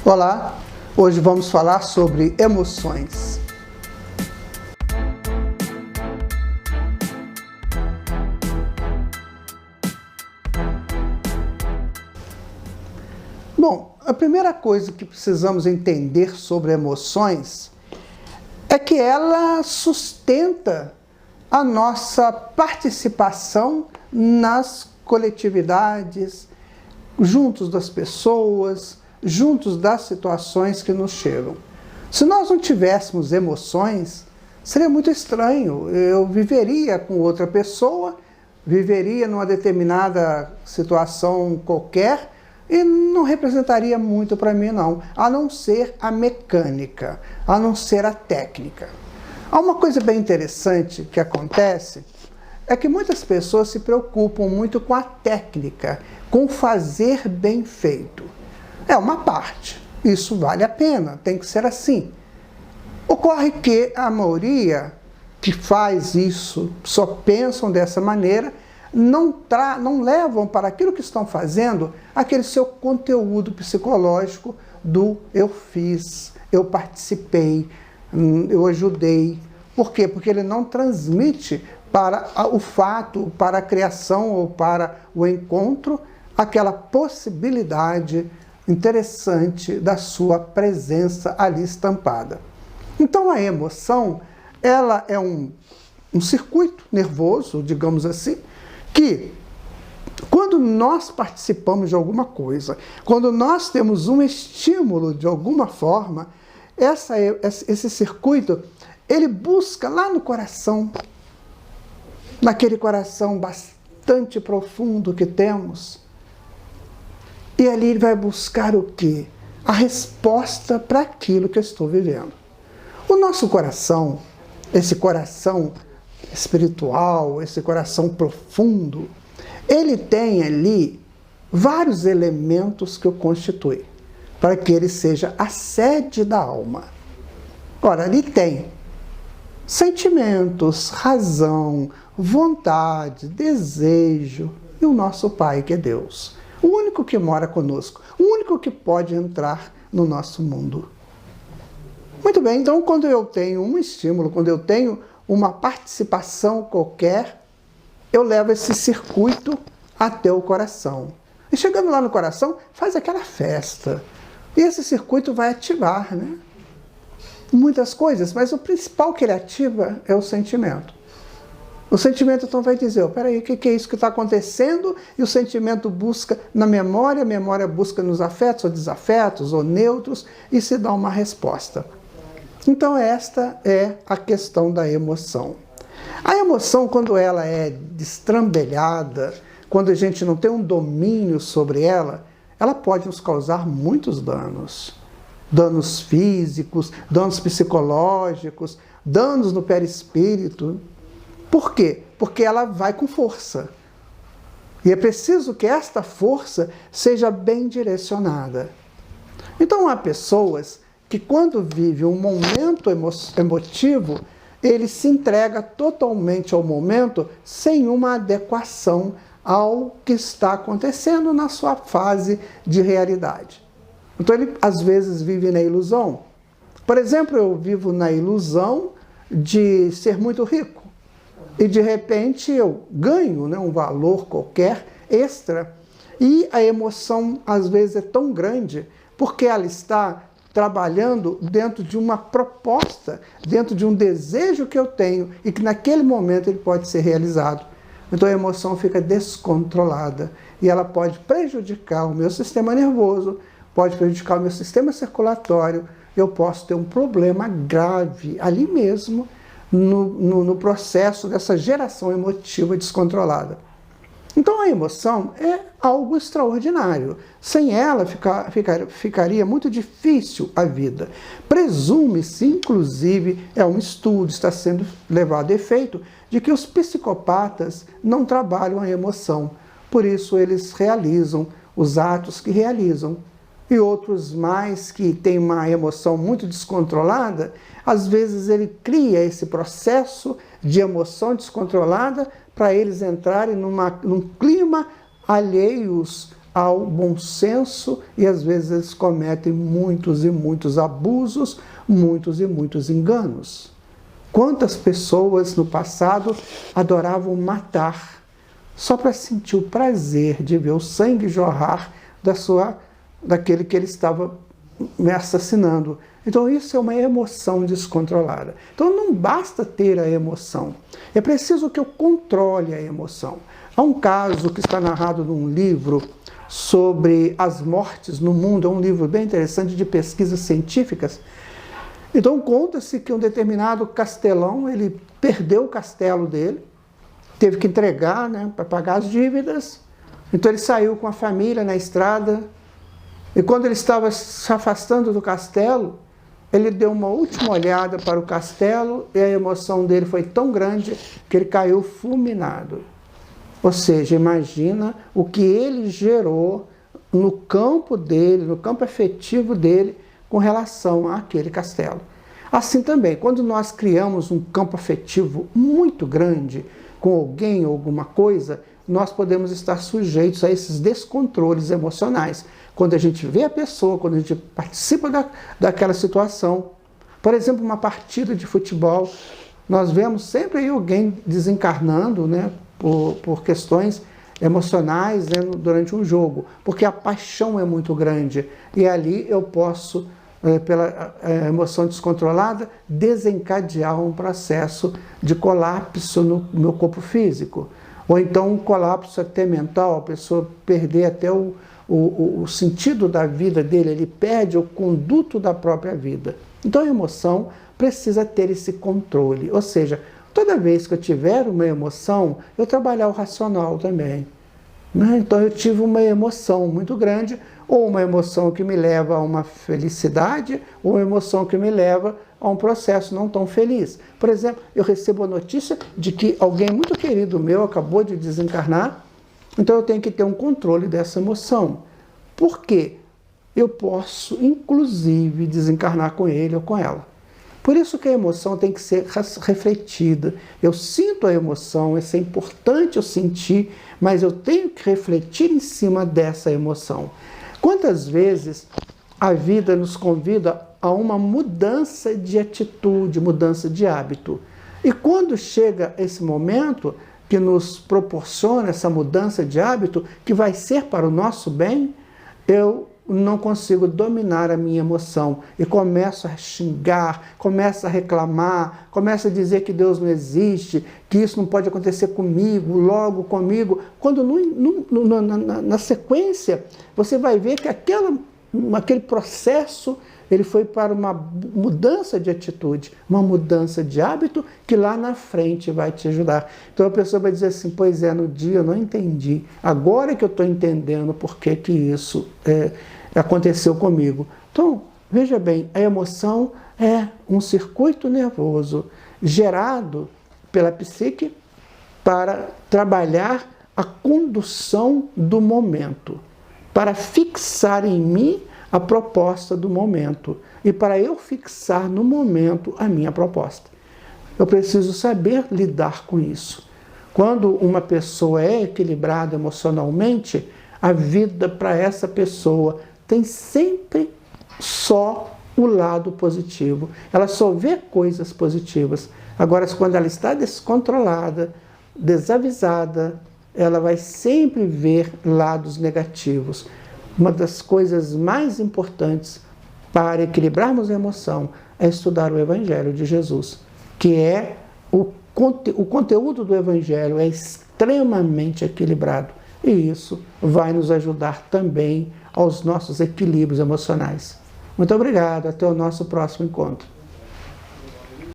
Olá, hoje vamos falar sobre emoções. Bom, a primeira coisa que precisamos entender sobre emoções é que ela sustenta a nossa participação nas coletividades, juntos das pessoas, juntos das situações que nos chegam. Se nós não tivéssemos emoções, seria muito estranho. Eu viveria com outra pessoa, viveria numa determinada situação qualquer e não representaria muito para mim, não, a não ser a mecânica, a não ser a técnica. Há uma coisa bem interessante que acontece, é que muitas pessoas se preocupam muito com a técnica, com o fazer bem feito. É uma parte, isso vale a pena, tem que ser assim. Ocorre que a maioria que faz isso, só pensam dessa maneira, não levam para aquilo que estão fazendo aquele seu conteúdo psicológico do eu fiz, eu participei, eu ajudei. Por quê? Porque ele não transmite para o fato, para a criação ou para o encontro, aquela possibilidade interessante da sua presença ali estampada. Então a emoção, ela é um circuito nervoso, digamos assim, que quando nós participamos de alguma coisa, quando nós temos um estímulo de alguma forma, esse circuito, ele busca lá no coração, naquele coração bastante profundo que temos, e ali ele vai buscar o quê? A resposta para aquilo que eu estou vivendo. O nosso coração, esse coração espiritual, esse coração profundo, ele tem ali vários elementos que o constituem, para que ele seja a sede da alma. Ora, ali tem sentimentos, razão, vontade, desejo e o nosso Pai, que é Deus. O único que mora conosco, o único que pode entrar no nosso mundo. Muito bem, então quando eu tenho um estímulo, quando eu tenho uma participação qualquer, eu levo esse circuito até o coração. E chegando lá no coração, faz aquela festa. E esse circuito vai ativar, né? Muitas coisas, mas o principal que ele ativa é o sentimento. O sentimento então vai dizer, peraí, o que é isso que está acontecendo? E o sentimento busca na memória, a memória busca nos afetos ou desafetos ou neutros e se dá uma resposta. Então esta é a questão da emoção. A emoção, quando ela é destrambelhada, quando a gente não tem um domínio sobre ela, ela pode nos causar muitos danos. Danos físicos, danos psicológicos, danos no perispírito. Por quê? Porque ela vai com força. E é preciso que esta força seja bem direcionada. Então há pessoas que quando vive um momento emotivo, ele se entrega totalmente ao momento sem uma adequação ao que está acontecendo na sua fase de realidade. Então ele às vezes vive na ilusão. Por exemplo, eu vivo na ilusão de ser muito rico. E de repente eu ganho, né, um valor qualquer extra e a emoção às vezes é tão grande porque ela está trabalhando dentro de uma proposta, dentro de um desejo que eu tenho e que naquele momento ele pode ser realizado. Então a emoção fica descontrolada e ela pode prejudicar o meu sistema nervoso, pode prejudicar o meu sistema circulatório, eu posso ter um problema grave ali mesmo, no processo dessa geração emotiva descontrolada. Então a emoção é algo extraordinário. Sem ela ficaria muito difícil a vida. Presume-se, inclusive, é um estudo, está sendo levado a efeito, de que os psicopatas não trabalham a emoção. Por isso eles realizam os atos que realizam. E outros mais que têm uma emoção muito descontrolada, às vezes ele cria esse processo de emoção descontrolada para eles entrarem num clima alheios ao bom senso e às vezes eles cometem muitos e muitos abusos, muitos e muitos enganos. Quantas pessoas no passado adoravam matar só para sentir o prazer de ver o sangue jorrar daquele que ele estava assassinando. Então isso é uma emoção descontrolada. Então não basta ter a emoção, é preciso que eu controle a emoção. Há um caso que está narrado num livro sobre as mortes no mundo, é um livro bem interessante de pesquisas científicas. Então conta-se que um determinado castelão, ele perdeu o castelo dele, teve que entregar, né, para pagar as dívidas. Então ele saiu com a família na estrada, e quando ele estava se afastando do castelo, ele deu uma última olhada para o castelo e a emoção dele foi tão grande que ele caiu fulminado. Ou seja, imagina o que ele gerou no campo dele, no campo afetivo dele, com relação àquele castelo. Assim também, quando nós criamos um campo afetivo muito grande com alguém ou alguma coisa, nós podemos estar sujeitos a esses descontroles emocionais. Quando a gente vê a pessoa, quando a gente participa daquela situação, por exemplo, uma partida de futebol, nós vemos sempre aí alguém desencarnando, né, por questões emocionais, né, durante um jogo, porque a paixão é muito grande e ali eu posso, pela emoção descontrolada, desencadear um processo de colapso no meu corpo físico, ou então um colapso até mental, a pessoa perder até o sentido da vida dele, ele perde o conduto da própria vida. Então a emoção precisa ter esse controle, ou seja, toda vez que eu tiver uma emoção, eu trabalhar o racional também. Né? Então eu tive uma emoção muito grande, ou uma emoção que me leva a uma felicidade, ou uma emoção que me leva a um processo não tão feliz. Por exemplo, eu recebo a notícia de que alguém muito querido meu acabou de desencarnar, então eu tenho que ter um controle dessa emoção. Por quê? Eu posso, inclusive, desencarnar com ele ou com ela. Por isso que a emoção tem que ser refletida. Eu sinto a emoção, isso é importante eu sentir, mas eu tenho que refletir em cima dessa emoção. Quantas vezes a vida nos convida a uma mudança de atitude, mudança de hábito. E quando chega esse momento que nos proporciona essa mudança de hábito, que vai ser para o nosso bem, eu não consigo dominar a minha emoção e começo a xingar, começo a reclamar, começo a dizer que Deus não existe, que isso não pode acontecer comigo, logo comigo, quando na sequência você vai ver que aquele processo ele foi para uma mudança de atitude, uma mudança de hábito que lá na frente vai te ajudar. Então a pessoa vai dizer assim, pois é, no dia eu não entendi, agora que eu estou entendendo por que isso aconteceu comigo. Então, veja bem, a emoção é um circuito nervoso gerado pela psique para trabalhar a condução do momento, para fixar em mim a proposta do momento e para eu fixar no momento a minha proposta. Eu preciso saber lidar com isso. Quando uma pessoa é equilibrada emocionalmente, a vida para essa pessoa tem sempre só o lado positivo. Ela só vê coisas positivas. Agora, quando ela está descontrolada, desavisada, ela vai sempre ver lados negativos. Uma das coisas mais importantes para equilibrarmos a emoção é estudar o Evangelho de Jesus, que é o conteúdo do Evangelho é extremamente equilibrado. E isso vai nos ajudar também aos nossos equilíbrios emocionais. Muito obrigado, até o nosso próximo encontro.